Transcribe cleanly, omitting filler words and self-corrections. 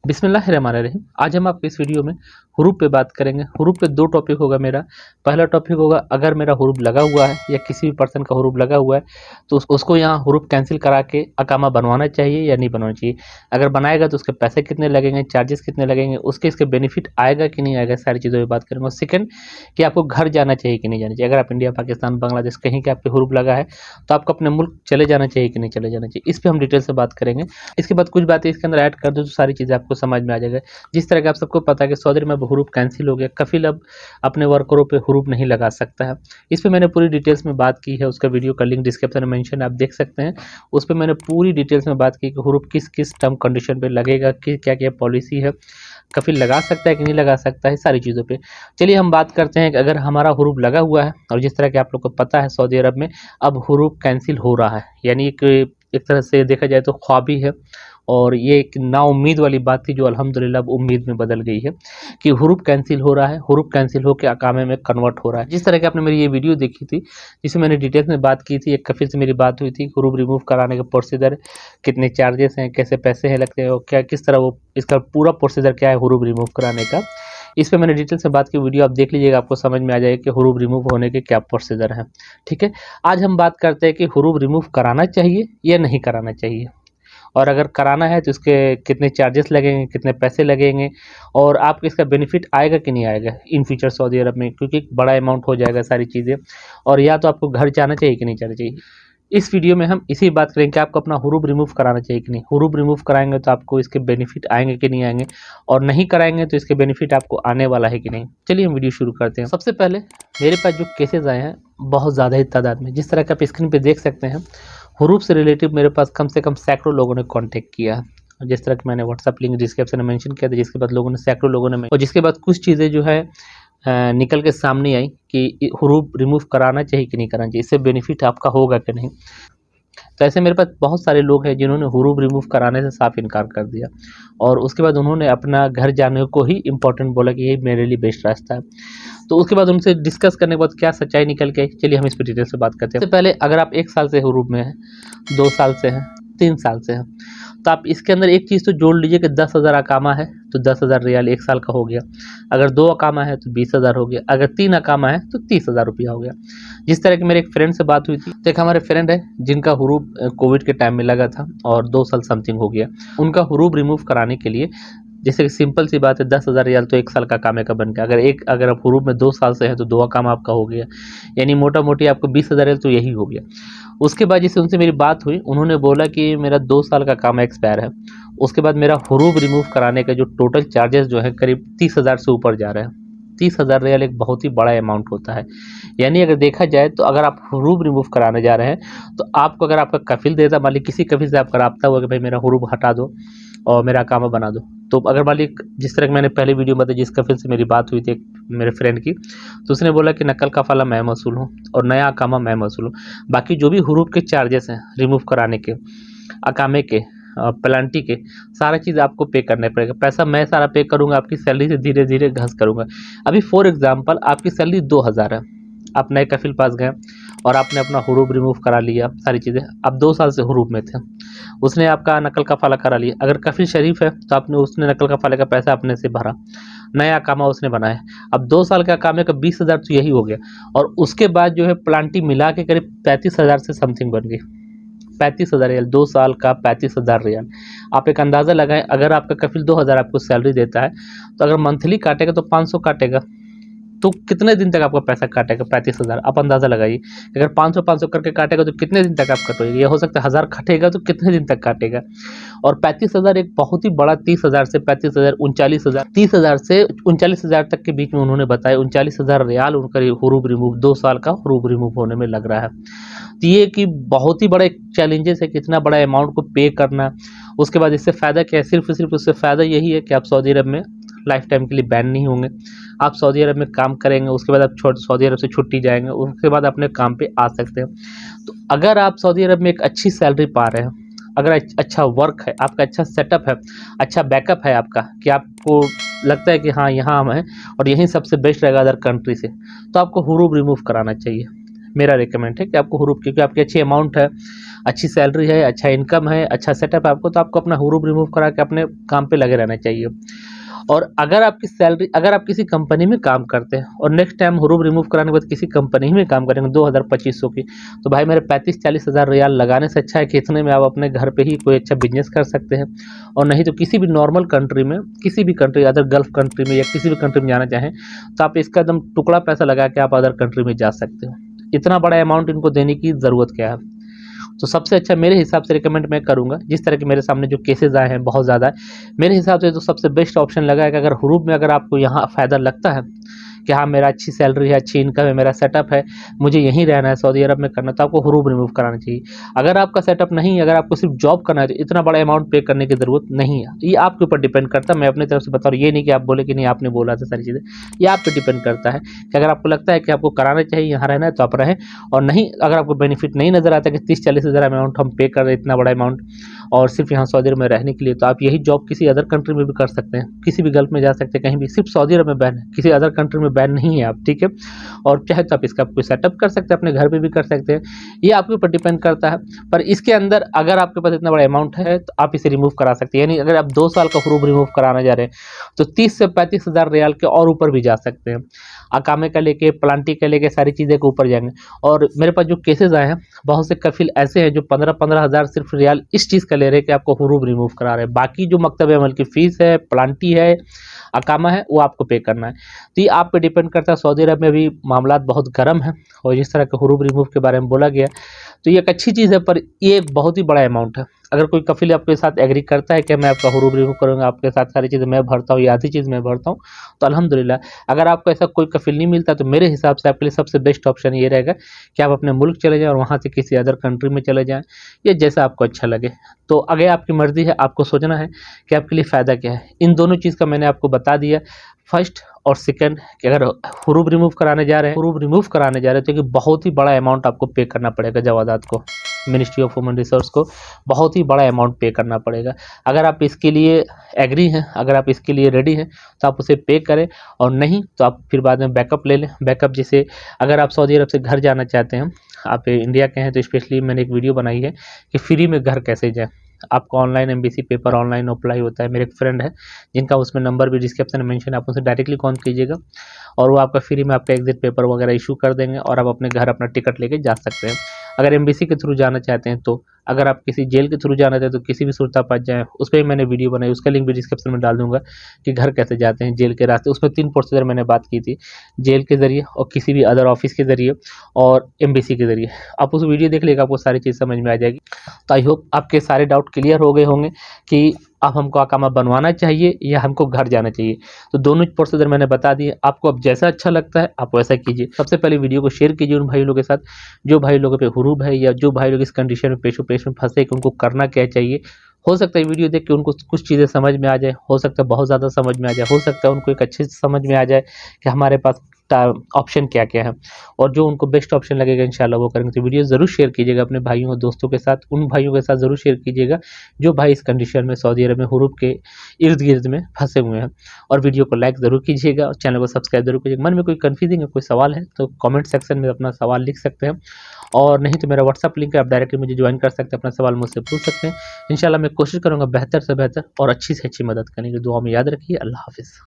बिस्मिल्लाहिर्रहमानिर्रहीम। आज हम आपको इस वीडियो में हुरूफ पे बात करेंगे। हुरूफ पे दो टॉपिक होगा मेरा। पहला टॉपिक होगा अगर मेरा हुरूफ लगा हुआ है या किसी भी पर्सन का हुरूफ लगा हुआ है तो उसको यहाँ हुरूफ कैंसिल करा के अकामा बनवाना चाहिए या नहीं बनवाना चाहिए। अगर बनाएगा तो उसके पैसे कितने लगेंगे, चार्जेस कितने लगेंगे, इसके बेनिफिट आएगा कि नहीं आएगा, सारी चीज़ों पर बात करेंगे। और सेकंड कि आपको घर जाना चाहिए कि नहीं जाना चाहिए। अगर आप इंडिया, पाकिस्तान, बांग्लादेश कहीं के आपके हुरूफ लगा है तो आपको अपने मुल्क चले जाना चाहिए कि नहीं चले जाना चाहिए, इस पर हम डिटेल से बात करेंगे। इसके बाद कुछ बातें इसके अंदर ऐड कर दो तो सारी चीज़ें आपको समझ में आ जाएगा। जिस तरह का आप सबको पता है कि सऊदी में हुरूफ कैंसिल हो गया, कफिल अब अपने वर्करों पे हुरूफ नहीं लगा सकता है। इस पे मैंने पूरी डिटेल्स में बात की है, उसका वीडियो का लिंक डिस्क्रिप्शन में मेंशन है, आप देख सकते हैं। उस पर मैंने पूरी डिटेल्स में बात की कि हुरूफ किस किस टर्म कंडीशन पे लगेगा, कि क्या क्या पॉलिसी है, कफिल लगा सकता है कि नहीं लगा सकता है, सारी चीज़ों पे। चलिए हम बात करते हैं कि अगर हमारा हुरूफ लगा हुआ है और जिस तरह के आप लोग को पता है सऊदी अरब में अब हुरूफ कैंसिल हो रहा है, यानी एक तरह से देखा जाए तो ख्वाबी है और ये एक नाउम्मीद वाली बात थी जो अल्हम्दुलिल्लाह अब उम्मीद में बदल गई है कि हुरूफ कैंसिल हो रहा है। हुरूफ कैंसिल होकर अकामे में कन्वर्ट हो रहा है। जिस तरह की आपने मेरी ये वीडियो देखी थी जिसमें मैंने डिटेल्स में बात की थी, एक कफिल से मेरी बात हुई थी, हुरूफ रिमूव कराने का प्रोसीजर, कितने चार्जेस हैं, कैसे पैसे हैं लगते हैं और क्या किस तरह वो इसका पूरा प्रोसीजर क्या है हुरूफ रिमूव कराने का, इस पर मैंने डिटेल से बात की। वीडियो आप देख लीजिएगा, आपको समझ में आ जाएगा कि हुरूफ रिमूव होने के क्या प्रोसीजर है। ठीक है, आज हम बात करते हैं कि हुरूफ रिमूव कराना चाहिए या नहीं कराना चाहिए, और अगर कराना है तो इसके कितने चार्जेस लगेंगे, कितने पैसे लगेंगे, और आपको इसका बेनिफिट आएगा कि नहीं आएगा इन फ्यूचर सऊदी अरब में, क्योंकि बड़ा अमाउंट हो जाएगा सारी चीज़ें। और या तो आपको घर जाना चाहिए कि नहीं जाना चाहिए। इस वीडियो में हम इसी बात करेंगे कि आपको अपना हुरूफ रिमूव कराना चाहिए कि नहीं। हुरूफ रिमूव कराएंगे तो आपको इसके बेनिफिट आएंगे कि नहीं आएंगे, और नहीं कराएंगे तो इसके बेनिफिट आपको आने वाला है कि नहीं। चलिए हम वीडियो शुरू करते हैं। सबसे पहले मेरे पास जो केसेस आए हैं बहुत ज़्यादा ही तादाद में, जिस तरह का आप स्क्रीन पर देख सकते हैं, हुरूफ से रिलेटिव मेरे पास कम से कम सैकड़ों लोगों ने कांटेक्ट किया है। जिस तरह कि मैंने व्हाट्सएप लिंक डिस्क्रिप्शन में मेंशन किया था, जिसके बाद लोगों ने सैकड़ों लोगों ने, और जिसके बाद कुछ चीज़ें जो है निकल के सामने आई कि हुरूफ रिमूव कराना चाहिए कि नहीं कराना चाहिए, इससे बेनिफिट आपका होगा कि नहीं। तो ऐसे मेरे पास बहुत सारे लोग हैं जिन्होंने हुरूफ रिमूव कराने से साफ इनकार कर दिया, और उसके बाद उन्होंने अपना घर जाने को ही इम्पोर्टेंट बोला कि ये मेरे लिए बेस्ट रास्ता है। तो उसके बाद उनसे डिस्कस करने के बाद क्या सच्चाई निकल के, चलिए हम इस पर डिटेल से बात करते हैं। सबसे पहले अगर आप 1 साल से हुरूफ में हैं, 2 साल से हैं, 3 साल से हैं, तो आप इसके अंदर एक चीज़ तो जोड़ लीजिए कि 10,000 अकामा है तो 10,000 रियाल 1 साल का हो गया। अगर 2 अकामा है तो 20,000 हो गया। अगर 3 अकामा है तो 30,000 रुपया हो गया। जिस तरह की मेरे एक फ्रेंड से बात हुई थी, तो एक हमारे फ्रेंड है जिनका हुरूफ कोविड के टाइम में लगा था और 2 साल समथिंग हो गया। उनका हुरूफ रिमूव कराने के लिए, जैसे कि सिंपल सी बात है, 10,000 रियाल तो 1 साल का कामे का बन गया। अगर आप हुरूफ में 2 साल से है तो 2 काम आपका हो गया, यानी मोटा मोटी आपको 20,000 रियाल तो यही हो गया। उसके बाद जैसे उनसे मेरी बात हुई, उन्होंने बोला कि मेरा 2 साल का काम एक्सपायर है, उसके बाद मेरा हुरूफ रिमूव कराने का जो टोटल चार्जेस जो है करीब 30,000 से ऊपर जा रहे हैं। 30,000 रियाल एक बहुत ही बड़ा अमाउंट होता है। यानी अगर देखा जाए तो अगर आप हुरूफ रिमूव कराने जा रहे हैं तो आपको, अगर आपका कफिल देता, मान लीजिए किसी कफिल से आपका राब्ता हुआ कि भाई मेरा हुरूफ हटा दो और मेरा अकामा बना दो, तो अगर मान लीजिए जिस तरह की मैंने पहले वीडियो में बताया, जिस कफिल से मेरी बात हुई थी मेरे फ्रेंड की, तो उसने बोला कि नकल कफाला मैं मसूल हूँ और नया अकामा मैं मसूल हूँ, बाकी जो भी हुरूफ के चार्जेस हैं रिमूव कराने के, अकामे के, प्लांटी के, सारा चीज़ आपको पे करना पड़ेगा। पैसा मैं सारा पे करूँगा, आपकी सैलरी से धीरे धीरे घस करूँगा। अभी फॉर एग्जांपल आपकी सैलरी 2,000 है, आप नए कफिल पास गए और आपने अपना हुरूफ रिमूव करा लिया, सारी चीज़ें, आप 2 साल से हुरूफ में थे, उसने आपका नकल कफाला करा लिया। अगर कफिल शरीफ है तो उसने नकल कफाले का पैसा अपने से भरा, नया अकामा उसने बनाया। अब 2 साल का अकामे का 20,000 तो यही हो गया, और उसके बाद जो है प्लांटी मिला के करीब 35,000 से समथिंग बन गई। 35,000 रियाल, 2 साल का 35,000 रियाल। आप एक अंदाज़ा लगाएं, अगर आपका कफिल 2,000 आपको सैलरी देता है तो अगर मंथली काटेगा तो 500 काटेगा, तो कितने दिन तक आपका पैसा काटेगा 35,000, आप अंदाज़ा लगाइए। अगर 500 करके काटेगा तो कितने दिन तक आप कटोगे, ये हो सकता है 1,000 काटेगा तो कितने दिन तक काटेगा। और 35,000 एक बहुत ही बड़ा, 30,000 से 35,000, 39,000, 30,000 से 39,000 तक के बीच में उन्होंने बताया 39,000 रियाल उनका हुरूफ रिमूव 2 साल का हुरूफ रिमूव होने में लग रहा है। तो ये कि बहुत ही बड़ा एक चैलेंजेस है कि इतना बड़ा अमाउंट को पे करना। उसके बाद इससे फ़ायदा क्या है, सिर्फ उससे फ़ायदा यही है कि आप सऊदी अरब में लाइफ टाइम के लिए बैन नहीं होंगे। आप सऊदी अरब में काम करेंगे, उसके बाद आप सऊदी अरब से छुट्टी जाएंगे, उसके बाद अपने काम पे आ सकते हैं। तो अगर आप सऊदी अरब में एक अच्छी सैलरी पा रहे हैं, अगर अच्छा वर्क है, आपका अच्छा सेटअप है, अच्छा बैकअप है आपका, कि आपको लगता है कि हाँ यहाँ हम हैं और यहीं सबसे बेस्ट रहेगा अदर कंट्री से, तो आपको हुरूफ रिमूव कराना चाहिए। मेरा रिकमेंड है कि आपको हुरूप, क्योंकि आपकी अच्छी अमाउंट है, अच्छी सैलरी है, अच्छा इनकम है, अच्छा सेटअप है आपको, तो आपको अपना हुरूप रिमूव करा के अपने काम पे लगे रहना चाहिए। और अगर आपकी सैलरी, अगर आप किसी कंपनी में काम करते हैं और नेक्स्ट टाइम हुरूप रिमूव कराने के बाद किसी कंपनी में काम करेंगे 2000-2500 की, तो भाई मेरे 35-40 हज़ार रियाल लगाने से अच्छा है कि इतने में आप अपने घर पे ही कोई अच्छा बिजनेस कर सकते हैं। और नहीं तो किसी भी नॉर्मल कंट्री में, किसी भी कंट्री, अदर गल्फ कंट्री में या किसी भी कंट्री में जाना चाहें तो आप इसका एकदम टुकड़ा पैसा लगा के आप अदर कंट्री में जा सकते हो। इतना बड़ा अमाउंट इनको देने की ज़रूरत क्या है? तो सबसे अच्छा मेरे हिसाब से रिकमेंड मैं करूँगा, जिस तरह के मेरे सामने जो केसेस आए हैं बहुत ज़्यादा है, मेरे हिसाब से तो सबसे बेस्ट ऑप्शन लगा है कि अगर हुरूप में अगर आपको यहाँ फ़ायदा लगता है कि हाँ मेरा अच्छी सैलरी है, अच्छी इनकम है, मेरा सेटअप है, मुझे यहीं रहना है, सऊदी अरब में करना, तो आपको हुरूप रिमूव कराना चाहिए। अगर आपका सेटअप नहीं है, अगर आपको सिर्फ जॉब करना है, तो इतना बड़ा अमाउंट पे करने की ज़रूरत नहीं है। ये आपके ऊपर डिपेंड करता है, मैं अपनी तरफ से बता रहा हूँ, ये नहीं कि आप बोले कि नहीं आपने बोला था सारी चीज़ें, ये आप पे डिपेंड करता है कि अगर आपको लगता है कि आपको कराना चाहिए, यहाँ रहना है, तो आप रहें। और नहीं, अगर आपको बेनिफिट नहीं नज़र आता कि 30-40 हज़ार अमाउंट हम पे कर रहे हैं, इतना बड़ा अमाउंट, और सिर्फ यहाँ सऊदी अरब में रहने के लिए, तो आप यही जॉब किसी अदर कंट्री में भी कर सकते हैं, किसी भी गल्फ में जा सकते हैं, कहीं भी, सिर्फ सऊदी अरब में बैन है, किसी अदर कंट्री में बैन नहीं है आप, ठीक है। और चाहे तो आप इसका कोई सेटअप कर सकते हैं, अपने घर पे भी कर सकते हैं, ये आपके ऊपर डिपेंड करता है। पर इसके अंदर अगर आपके पास इतना बड़ा अमाउंट है तो आप इसे रिमूव करा सकते हैं। यानी अगर आप 2 साल का हुरूप रिमूव कराने जा रहे हैं तो 30 से 35 हज़ार रियाल के और ऊपर भी जा सकते हैं। अकामे का लेके, प्लांटी का लेके, सारी चीज़ें के ऊपर जाएंगे। और मेरे पास जो केसेस आए हैं, बहुत से कफिल ऐसे हैं जो 15-15 हज़ार सिर्फ रियाल इस चीज़ का ले रहे हैं कि आपको हुरूप रिमूव करा रहे हैं। बाकी जो मकतब अमल की फ़ीस है, प्लांटी है, अकामा है, वो आपको पे करना है। तो ये आप पे डिपेंड करता है। सऊदी अरब में भी मामलात बहुत गर्म हैं और जिस तरह के हुरूप रिमूव के बारे में बोला गया, तो ये एक अच्छी चीज़ है, पर ये एक बहुत ही बड़ा अमाउंट है। अगर कोई कफिल आपके साथ एग्री करता है कि मैं आपका हुरूप रिमूव करूँगा, आपके साथ सारी चीज़ें मैं भरता हूँ या आधी चीज़ मैं भरता हूँ, तो अल्हम्दुलिल्लाह। अगर आपको ऐसा कोई कफिल नहीं मिलता तो मेरे हिसाब से आपके लिए सबसे बेस्ट ऑप्शन ये रहेगा कि आप अपने मुल्क चले जाएँ और वहाँ से किसी अदर कंट्री में चले जाएँ, या जैसा आपको अच्छा लगे। तो आगे आपकी मर्ज़ी है, आपको सोचना है कि आपके लिए फ़ायदा क्या है। इन दोनों चीज़ का मैंने आपको बता दिया, फर्स्ट और सेकंड, कि अगर हुरूप रिमूव कराने जा रहे हैं तो कि बहुत ही बड़ा अमाउंट आपको पे करना पड़ेगा जवादात को, मिनिस्ट्री ऑफ ह्यूमन रिसोर्स को बहुत ही बड़ा अमाउंट पे करना पड़ेगा। अगर आप इसके लिए एग्री हैं, अगर आप इसके लिए रेडी हैं, तो आप उसे पे करें, और नहीं तो आप फिर बाद में बैकअप ले लें। बैकअप जैसे अगर आप सऊदी अरब से घर जाना चाहते हैं, आप इंडिया के हैं, तो स्पेशली मैंने एक वीडियो बनाई है कि फ्री में घर कैसे जाएँ। आपको online MBC paper online apply होता है। मेरे एक फ्रेंड है जिनका उसमें नंबर भी डिस्क्रिप्शन में मेंशन है, आप उनसे डायरेक्टली कॉन्टैक्ट कीजिएगा और वो आपका फ्री में आपका एग्जिट पेपर वगैरह इशू कर देंगे और आप अपने घर अपना टिकट लेके जा सकते हैं। अगर एमबीसी के थ्रू जाना चाहते हैं, तो अगर आप किसी जेल के थ्रू जाना चाहते हैं तो किसी भी सूरत आप जाएँ, उस पर भी मैंने वीडियो बनाई, उसका लिंक भी डिस्क्रिप्शन में डाल दूंगा कि घर कैसे जाते हैं जेल के रास्ते। उसमें 3 प्रोसीजर मैंने बात की थी, जेल के ज़रिए और किसी भी अदर ऑफिस के ज़रिए और एमबीसी के ज़रिए। आप उस वीडियो देख लीजिएगा, आपको सारी चीज़ समझ में आ जाएगी। तो आई होप आपके सारे डाउट क्लियर हो गए होंगे कि अब हमको अकामा बनवाना चाहिए या हमको घर जाना चाहिए। तो दोनों प्रोसीजर मैंने बता दिए, आपको अब जैसा अच्छा लगता है आप वैसा कीजिए। सबसे पहले वीडियो को शेयर कीजिए उन भाई लोगों के साथ जो भाई लोगों पे हुरूप है या जो भाई लोग इस कंडीशन में पेशो पेश में फंसे कि उनको करना क्या चाहिए। हो सकता है वीडियो देख के उनको कुछ चीज़ें समझ में आ जाए, हो सकता है बहुत ज़्यादा समझ में आ जाए, हो सकता है उनको एक अच्छे से समझ में आ जाए कि हमारे पास ऑप्शन क्या क्या है, और जो उनको बेस्ट ऑप्शन लगेगा इंशाल्लाह वो करेंगे। तो वीडियो ज़रूर शेयर कीजिएगा अपने भाइयों और दोस्तों के साथ, उन भाइयों के साथ ज़रूर शेयर कीजिएगा जो भाई इस कंडीशन में सऊदी अरब में हुरूप के इर्द गिर्द में फंसे हुए हैं। और वीडियो को लाइक ज़रूर कीजिएगा और चैनल को सब्सक्राइब जरूर कीजिएगा। मन में कोई कन्फ्यूजिंग है, कोई सवाल है तो कॉमेंट सेक्शन में अपना सवाल लिख सकते हैं, और नहीं तो मेरा व्हाट्सअप लिंक है, आप डायरेक्टली मुझे ज्वाइन कर सकते हैं, अपना सवाल मुझसे पूछ सकते हैं। इंशाल्लाह मैं कोशिश करूँगा बेहतर से बेहतर और अच्छी से अच्छी मदद करने की। दुआ में याद रखिए। अल्लाह हाफिज़।